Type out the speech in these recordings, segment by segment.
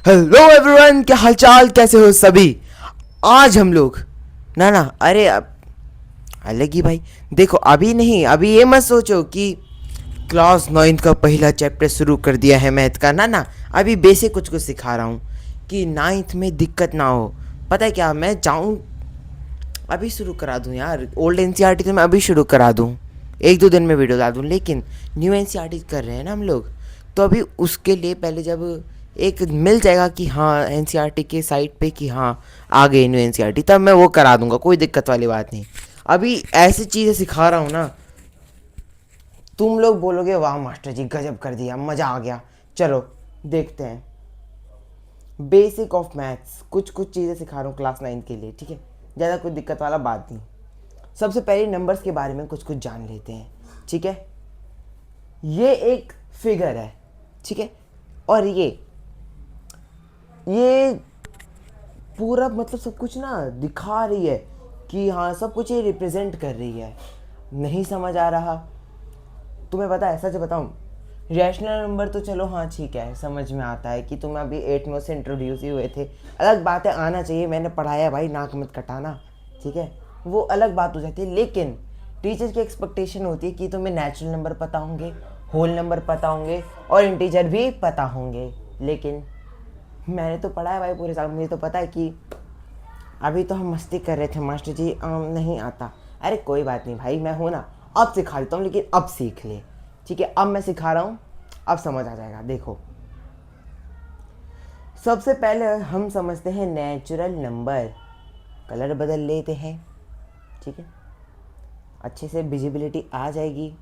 Hello everyone, क्या हालचाल, कैसे हो सभी। आज हम लोग ना अरे अलग ही भाई। देखो अभी नहीं, अभी ये मत सोचो कि क्लास 9 का पहला चैप्टर शुरू कर दिया है मैथ का। ना अभी बेसिक कुछ कुछ सिखा रहा हूँ कि 9th में दिक्कत ना हो। पता है क्या, मैं चाहूँ अभी शुरू करा दूँ यार। ओल्ड एनसीईआरटी तो मैं अभी शुरू करा दूँ, एक दो दिन में वीडियो ला दूँ, लेकिन न्यू एनसीईआरटी कर रहे हैं ना हम लोग, तो अभी उसके लिए पहले जब एक मिल जाएगा कि हाँ एनसीईआरटी के साइट पे कि हाँ आ गए न्यू एनसीईआरटी, तब मैं वो करा दूंगा, कोई दिक्कत वाली बात नहीं। अभी ऐसी चीज़ें सिखा रहा हूँ ना, तुम लोग बोलोगे वाह मास्टर जी गजब कर दिया, मज़ा आ गया। चलो देखते हैं। बेसिक ऑफ मैथ्स कुछ कुछ चीज़ें सिखा रहा हूँ क्लास 9 के लिए, ठीक है। ज़्यादा कोई दिक्कत वाला बात नहीं। सबसे पहले नंबर्स के बारे में कुछ कुछ जान लेते हैं, ठीक है। ये एक फिगर है, ठीक है, और ये पूरा मतलब सब कुछ ना दिखा रही है कि हाँ सब कुछ ये रिप्रेजेंट कर रही है। नहीं समझ आ रहा तुम्हें? पता है, सच बताऊँ, रैशनल नंबर तो चलो हाँ ठीक है, समझ में आता है कि तुम अभी 8 में से इंट्रोड्यूस ही हुए थे। अलग बात है, आना चाहिए, मैंने पढ़ाया भाई, नाक मत कटाना, ठीक है, वो अलग बात हो जाती है। लेकिन टीचर की एक्सपेक्टेशन होती है कि तुम्हें नेचुरल नंबर पता होंगे, होल नंबर पता होंगे और इंटीजर भी पता होंगे। लेकिन मैंने तो पढ़ा है भाई पूरे साल, मुझे तो पता है कि अभी तो हम मस्ती कर रहे थे मास्टर जी नहीं आता। अरे कोई बात नहीं भाई, मैं हूँ ना, अब सिखा देता हूँ, लेकिन अब सीख ले, ठीक है। अब मैं सिखा रहा हूँ, अब समझ आ जाएगा। देखो सबसे पहले हम समझते हैं नेचुरल नंबर। कलर बदल लेते हैं, ठीक है, अच्छे से विजिबिलिटी आ जाएगी।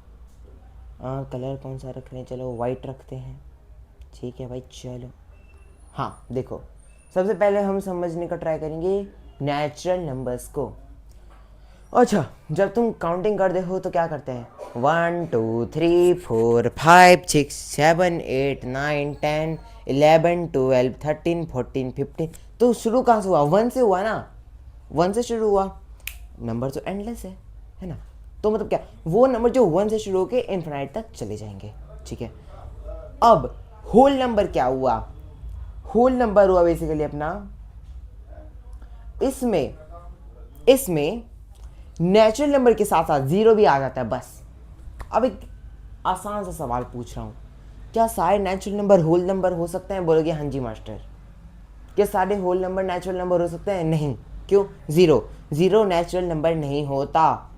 कलर कौन सा रख रहे हैं, चलो वाइट रखते हैं, ठीक है भाई। चलो हाँ देखो, सबसे पहले हम समझने का ट्राई करेंगे नेचुरल नंबर्स को। अच्छा, जब तुम काउंटिंग करते हो तो क्या करते हैं? 1 2 3 4 5 6 7 8 9 10 11 12 13 14 15। तो शुरू कहाँ से हुआ? 1 से हुआ ना, 1 से शुरू हुआ। नंबर तो एंडलेस है ना। तो मतलब क्या, वो नंबर जो 1 से शुरू होकर इन्फिनाइट तक चले जाएंगे, ठीक है। अब होल नंबर क्या हुआ? होल नंबर हुआ बेसिकली अपना, इसमें नेचुरल नंबर के साथ साथ जीरो भी आ जाता है बस। अब एक आसान सा सवाल पूछ रहा हूँ, क्या सारे नेचुरल नंबर होल नंबर हो सकते हैं? बोलोगे हाँ जी मास्टर। क्या सारे होल नंबर नेचुरल नंबर हो सकते हैं? नहीं। क्यों? जीरो नेचुरल नंबर नहीं होता,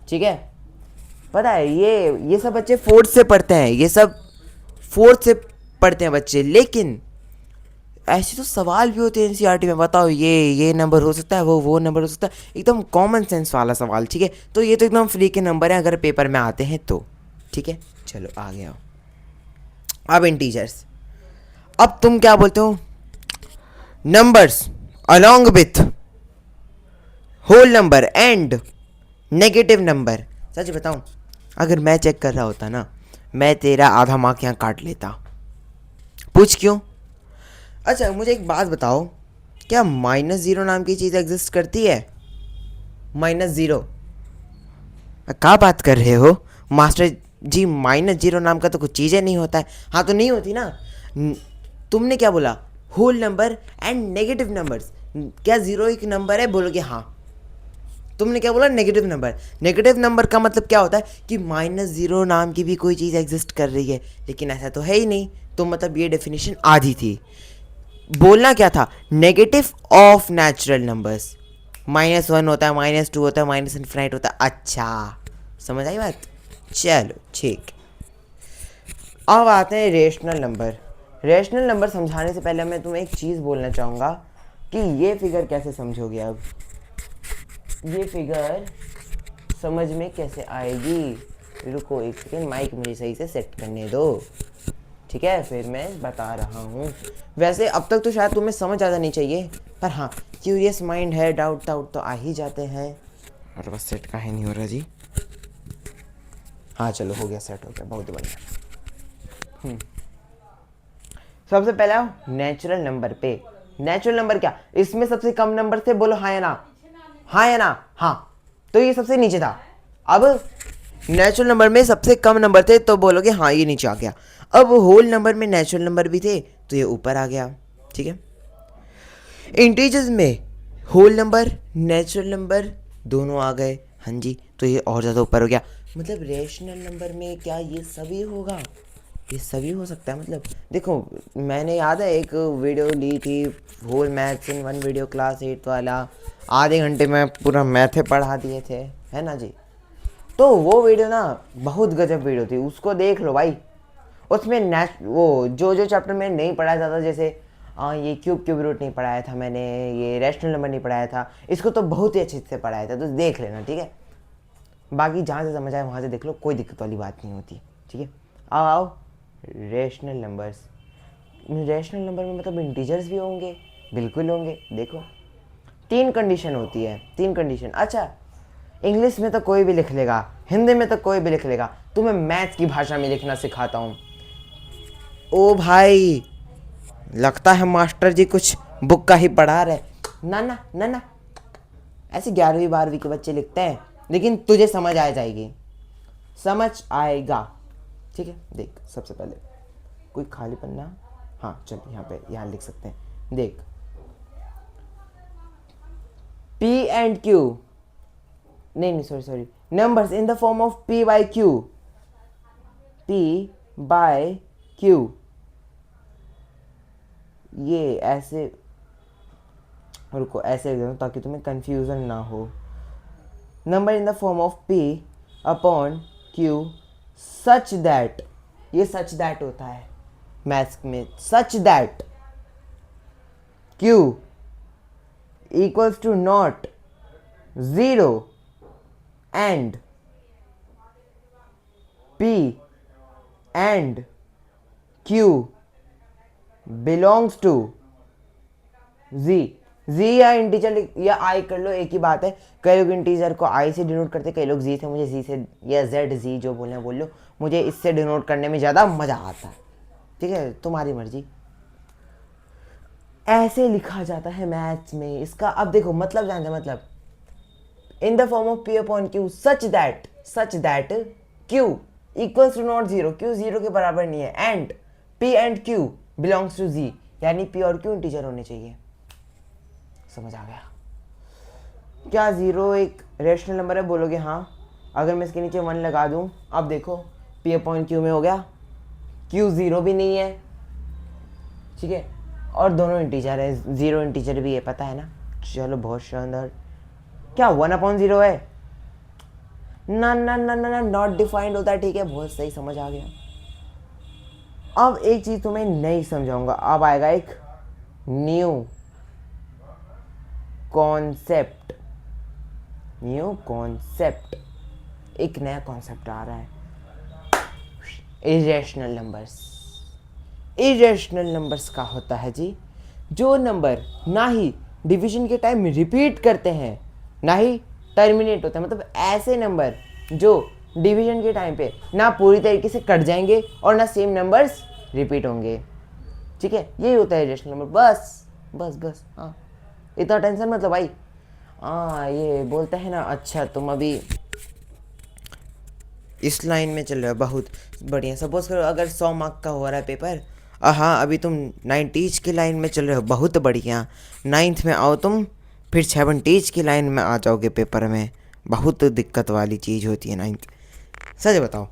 ठीक है। पता है, ये सब बच्चे फोर्थ से पढ़ते हैं, ये सब फोर्थ से पढ़ते हैं बच्चे। लेकिन ऐसे तो सवाल भी होते हैं एनसीईआरटी में, बताओ ये नंबर हो सकता है, वो नंबर हो सकता है, एकदम कॉमन सेंस वाला सवाल, ठीक है। तो ये तो एकदम फ्री के नंबर है अगर पेपर में आते हैं तो, ठीक है। चलो आ गया। अब इंटीजर्स, अब तुम क्या बोलते हो? Numbers along with whole number and negative number. सच बताऊं, अगर मैं चेक कर रहा होता ना, मैं तेरा आधा मार्क यहाँ काट लेता। पूछ क्यों? अच्छा मुझे एक बात बताओ, क्या -0 नाम की चीज़ एग्जिस्ट करती है? -0? क्या बात कर रहे हो मास्टर जी, -0 नाम का तो कुछ चीज़ें नहीं होता है। हाँ तो नहीं होती ना। तुमने क्या बोला? Whole number and negative numbers. क्या जीरो एक नंबर है? बोलोगे हाँ। तुमने क्या बोला? Negative number. नेगेटिव नंबर का मतलब क्या होता है कि -0 नाम की भी कोई चीज़ एग्जिस्ट कर रही है, लेकिन ऐसा तो है ही नहीं। तो मतलब ये डेफिनेशन आधी थी। बोलना क्या था? Negative of natural numbers. -1 होता है, -2 होता है, माइनस इन्फिनाइट होता है। अच्छा समझ आई बात? चलो ठीक। अब आते हैं रेशनल नंबर। रेशनल नंबर समझाने से पहले मैं तुम्हें एक चीज़ बोलना चाहूँगा कि ये फिगर कैसे समझोगे। अब ये फिगर समझ में कैसे आएगी? रुको एक सेकेंड, माइक मुझे सही से सेट करने दो, ठीक है, फिर मैं बता रहा हूँ। वैसे अब तक तो शायद तुम्हें समझ आ जानी चाहिए, पर हाँ क्यूरियस माइंड है, डाउट तो आ ही जाते हैं। और बस सेट का है नहीं हो रहा जी। हाँ चलो हो गया, सेट हो गया, बहुत बढ़िया। सबसे पहला नेचुरल नंबर पे। नेचुरल नंबर क्या, इसमें सबसे कम नंबर थे? बोलो हाँ या ना, हाँ या ना। हाँ, तो ये सबसे नीचे था। अब नेचुरल नंबर में सबसे कम नंबर थे तो बोलोगे हाँ ये नीचे आ गया। अब होल नंबर में नेचुरल नंबर भी थे तो ये ऊपर आ गया, ठीक है। इंटीजर्स में होल नंबर, नेचुरल नंबर दोनों आ गए। हाँ जी, तो ये और ज़्यादा ऊपर हो गया। मतलब रेशनल नंबर में क्या ये सभी होगा? ये सभी हो सकता है। मतलब देखो, मैंने याद है एक वीडियो ली थी, whole maths in one video, class 8 वाला। आधे घंटे में पूरा मैथे पढ़ा दिए थे, है ना जी। तो वो वीडियो ना बहुत गजब वीडियो थी, उसको देख लो भाई। उसमें वो जो चैप्टर में नहीं पढ़ाया जाता, जैसे ये क्यूब रूट नहीं पढ़ाया था मैंने, ये रैशनल नंबर नहीं पढ़ाया था, इसको तो बहुत ही अच्छे से पढ़ाया था, तो देख लेना, ठीक है। बाकी जहाँ से समझ आए वहाँ से देख लो, कोई दिक्कत वाली बात नहीं होती, ठीक है। आओ आओ, रेशनल नंबर्स। रेशनल नंबर में मतलब इंटीजर्स भी होंगे, बिल्कुल होंगे। देखो 3 कंडीशन होती है, 3 कंडीशन। अच्छा, इंग्लिश में तो कोई भी लिख लेगा, हिंदी में तो कोई भी लिख लेगा, तुम्हें मैथ्स की भाषा में लिखना सिखाता हूँ। ओ भाई, लगता है मास्टर जी कुछ बुक का ही पढ़ा रहे। ना ना ना ना, ऐसे 11वीं 12वीं के बच्चे लिखते हैं, लेकिन तुझे समझ आ जाएगी, समझ आएगा, ठीक है। देख, सबसे पहले कोई खाली पन्ना, हाँ चल यहाँ पे, यहाँ लिख सकते हैं। देख, P एंड Q, नहीं sorry, numbers in the form of P by Q, P by Q, ये ऐसे, रुको ऐसे लिख दो ताकि तुम्हें कंफ्यूजन ना हो। Number in the form of P upon Q such that, ये सच दैट होता है मैथ्स में, such that Q equals to not 0 and P and Q belongs to Z। Z या इंटीजर या I कर लो, एक ही बात है। कई लोग इंटीजर को I से डिनोट करते, कई लोग Z से। मुझे Z से या Z जो बोलना बोल लो, मुझे इससे डिनोट करने में ज़्यादा मज़ा आता है, ठीक है, तुम्हारी मर्जी। ऐसे लिखा जाता है मैथ्स में इसका। अब देखो मतलब जानते, मतलब in the form of P upon Q such that Q equals to not 0, Q 0 के बराबर नहीं है, and P and Q belongs to Z, यानी P और Q इंटीजर होने चाहिए। समझ आ गया? क्या 0 एक रेशनल नंबर है? बोलोगे हाँ। अगर मैं इसके नीचे 1 लगा दूं, अब देखो P अपॉन Q में हो गया, Q 0 भी नहीं है, ठीक है, और दोनों इंटीजर है, 0 इंटीजर भी है, पता है ना। चलो बहुत शानदार। क्या 1 अपॉन 0 है? ना ना ना ना ना, नॉट डिफाइंड होता है, ठीक है, बहुत सही, समझ आ गया। अब एक चीज तुम्हें नहीं समझाऊंगा, अब आएगा एक न्यू कॉन्सेप्ट, एक नया कॉन्सेप्ट आ रहा है, इरेशनल नंबर्स का होता है जी, जो नंबर ना ही डिवीजन के टाइम रिपीट करते हैं, ना ही टर्मिनेट होते हैं। मतलब ऐसे नंबर जो डिवीजन के टाइम पे ना पूरी तरीके से कट जाएंगे और ना सेम नंबर्स रिपीट होंगे, ठीक है, यही होता है इरेशनल नंबर। बस हाँ, इतना टेंशन मतलब भाई। हाँ, ये बोलते हैं ना, अच्छा तुम अभी इस लाइन में चल रहे हो, बहुत बढ़िया। सपोज करो अगर 100 मार्क का हो रहा है पेपर, हाँ अभी तुम 90s की लाइन में चल रहे हो, बहुत बढ़िया। 9th में आओ तुम, फिर 70s की लाइन में आ जाओगे पेपर में, बहुत दिक्कत वाली चीज़ होती है 9th। सच बताओ,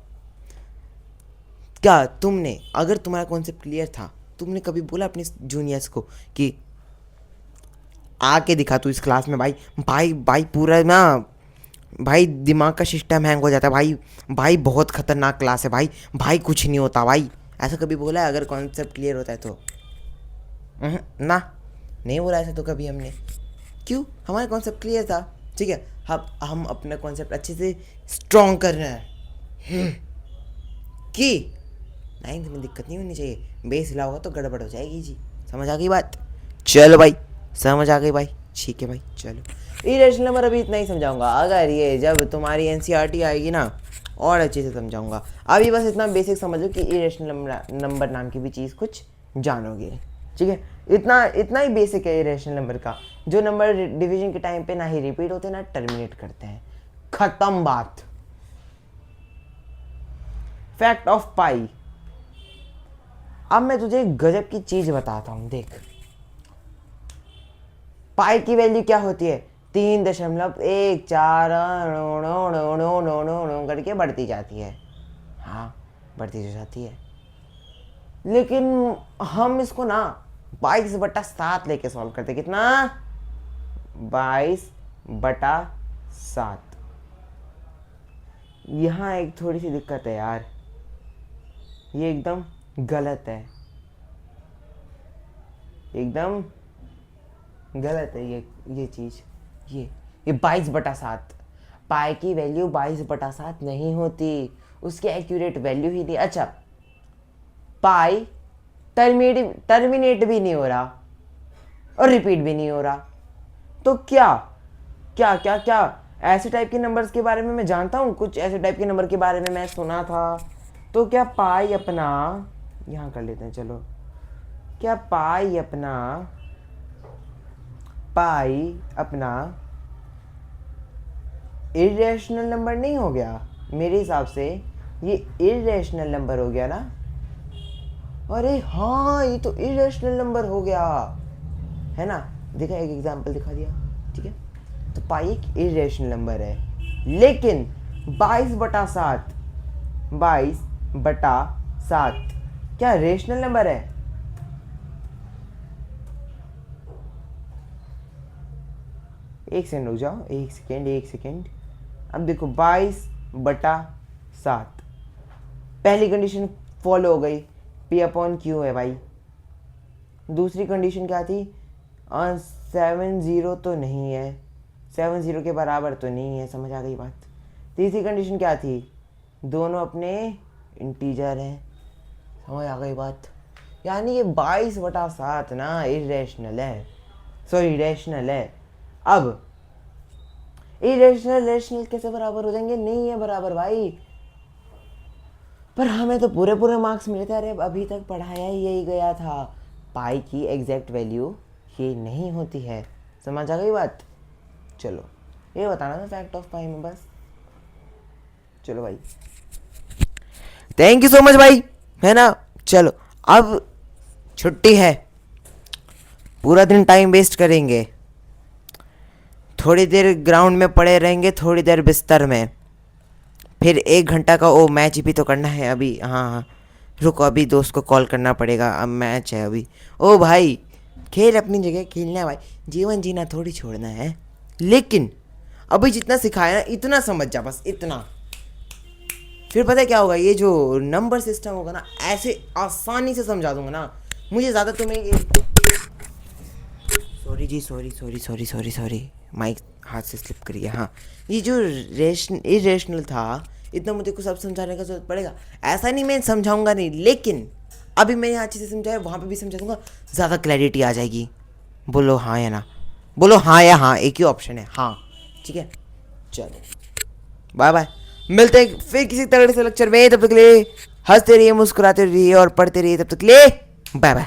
क्या तुमने, अगर तुम्हारा कॉन्सेप्ट क्लियर था, तुमने कभी बोला अपने जूनियर्स को कि आके दिखा तू इस क्लास में? भाई पूरा ना, भाई दिमाग का सिस्टम हैंग हो जाता है भाई बहुत खतरनाक क्लास है भाई कुछ नहीं होता भाई, ऐसा कभी बोला है अगर कॉन्सेप्ट क्लियर होता है तो? ना, नहीं बोला ऐसा तो कभी हमने। क्यों? हमारा कॉन्सेप्ट क्लियर था, ठीक है। हम अपना कॉन्सेप्ट अच्छे से स्ट्रॉन्ग कर रहे हैं कि 9th में दिक्कत नहीं होनी चाहिए, बेस हिला होगा तो गड़बड़ हो जाएगी जी। समझ आ गई बात? चलो भाई, समझ आ गई भाई, ठीक है भाई, चलो। इरेशनल नंबर अभी इतना ही समझाऊंगा, अगर ये जब तुम्हारी एनसीईआरटी आएगी ना और अच्छे से समझाऊंगा। अभी बस इतना बेसिक समझो कि इरेशनल नंबर नाम की भी चीज़ कुछ जानोगे, ठीक है। इतना ही बेसिक है इरेशनल नंबर का, जो नंबर डिवीजन के टाइम पे ना ही रिपीट होते ना टर्मिनेट करते हैं, खत्म बात। फैक्ट ऑफ पाई। अब मैं तुझे गजब की चीज़ बताता हूँ, देख पाई की वैल्यू क्या होती है? 3.14 करके बढ़ती जाती है। हाँ, बढ़ती जो जाती है। लेकिन हम इसको ना 22/7 लेके सॉल्व करते। कितना? 22/7। यहाँ एक थोड़ी सी दिक्कत है यार, ये एकदम गलत है, एकदम गलत है ये चीज़। ये 22/7, पाई की वैल्यू 22/7 नहीं होती, उसकी एक्यूरेट वैल्यू ही नहीं। अच्छा, पाई टर्मिनेट भी नहीं हो रहा और रिपीट भी नहीं हो रहा, तो क्या क्या क्या क्या ऐसे टाइप के नंबर्स के बारे में मैं जानता हूँ, कुछ ऐसे टाइप के नंबर के बारे में मैं सुना था। तो क्या पाई अपना, यहाँ कर लेते हैं चलो, क्या पाई अपना इरेशनल नंबर नहीं हो गया? मेरे हिसाब से ये इरेशनल नंबर हो गया ना। अरे हाँ, ये तो इरेशनल नंबर हो गया है ना। देखा, एक एग्जांपल दिखा दिया, ठीक है। तो पाई एक इरेशनल नंबर है, लेकिन 22/7 क्या रेशनल नंबर है? एक सेकंड रुक जाओ, एक सेकंड। अब देखो 22/7, पहली कंडीशन फॉलो हो गई, P/Q है भाई। दूसरी कंडीशन क्या थी? 70 तो नहीं है, 70 के बराबर तो नहीं है, समझ आ गई बात। तीसरी कंडीशन क्या थी? दोनों अपने इंटीजर हैं, समझ आ गई बात। यानी ये 22/7 ना इरेशनल है, सॉरी रेशनल है। अब इरेशनल रेशनल कैसे बराबर हो जाएंगे? नहीं है बराबर भाई। पर हमें तो पूरे मार्क्स मिले थे। अरे अभी तक पढ़ाया ही यही गया था, पाई की एग्जैक्ट वैल्यू ये नहीं होती है, समझ आ गई बात। चलो, ये बताना था फैक्ट ऑफ पाई में बस। चलो भाई, थैंक यू सो मच भाई, है ना। चलो, अब छुट्टी है, पूरा दिन टाइम वेस्ट करेंगे, थोड़ी देर ग्राउंड में पड़े रहेंगे, थोड़ी देर बिस्तर में, फिर 1 घंटा का ओ मैच भी तो करना है अभी। हाँ, रुको, अभी दोस्त को कॉल करना पड़ेगा, अब मैच है अभी। ओ भाई, खेल अपनी जगह खेलना है भाई, जीवन जीना थोड़ी छोड़ना है। लेकिन अभी जितना सिखाया ना इतना समझ जा, बस इतना। फिर पता है क्या होगा, ये जो नंबर सिस्टम होगा ना, ऐसे आसानी से समझा दूंगा ना। मुझे ज़्यादा तुम्हें सॉरी माइक हाथ से स्लिप कर गया। हाँ, ये जो इरेशनल था, इतना मुझे को सब समझाने का जरूरत पड़ेगा? ऐसा नहीं मैं समझाऊंगा नहीं, लेकिन अभी मैंने अच्छे से समझाया, वहाँ पे भी समझा दूंगा, ज़्यादा क्लैरिटी आ जाएगी। बोलो हाँ या ना, बोलो हाँ या हाँ, एक ही ऑप्शन है हाँ, ठीक है। चलो बाय बाय, मिलते हैं फिर किसी तगड़े से लेक्चर में। तब तक ले हंसते रहिए, मुस्कुराते रहिए और पढ़ते रहिए। तब तक ले बाय बाय।